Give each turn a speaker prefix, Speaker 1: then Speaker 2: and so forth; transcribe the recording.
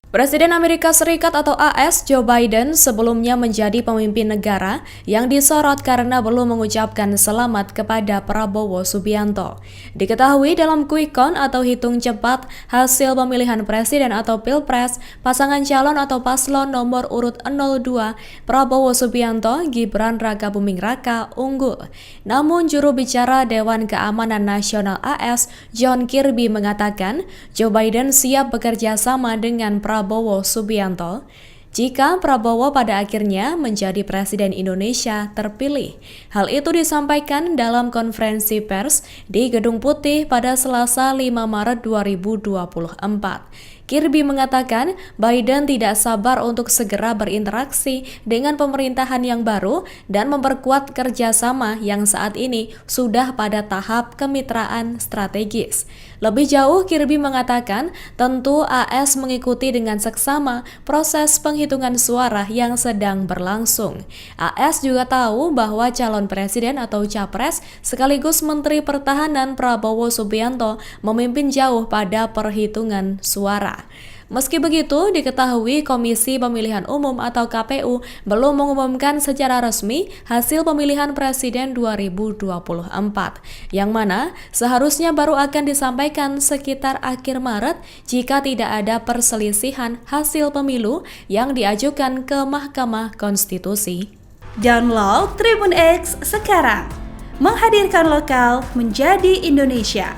Speaker 1: Presiden Amerika Serikat atau AS Joe Biden sebelumnya menjadi pemimpin negara yang disorot karena belum mengucapkan selamat kepada Prabowo Subianto. Diketahui dalam quick count atau hitung cepat hasil pemilihan presiden atau pilpres, pasangan calon atau paslon nomor urut 02 Prabowo Subianto Gibran Rakabuming Raka unggul. Namun juru bicara Dewan Keamanan Nasional AS John Kirby mengatakan Joe Biden siap bekerja sama dengan Prabowo Subianto jika Prabowo pada akhirnya menjadi Presiden Indonesia terpilih. Hal itu disampaikan dalam konferensi pers di Gedung Putih pada Selasa 5 Maret 2024. Kirby mengatakan Biden tidak sabar untuk segera berinteraksi dengan pemerintahan yang baru dan memperkuat kerjasama yang saat ini sudah pada tahap kemitraan strategis. Lebih jauh, Kirby mengatakan tentu AS mengikuti dengan seksama proses penghitungan suara yang sedang berlangsung. AS juga tahu bahwa calon presiden atau capres sekaligus Menteri Pertahanan Prabowo Subianto memimpin jauh pada perhitungan suara. Meski begitu, diketahui Komisi Pemilihan Umum atau KPU belum mengumumkan secara resmi hasil pemilihan Presiden 2024, yang mana seharusnya baru akan disampaikan sekitar akhir Maret jika tidak ada perselisihan hasil pemilu yang diajukan ke Mahkamah Konstitusi.
Speaker 2: Download Tribun X sekarang, menghadirkan lokal menjadi Indonesia.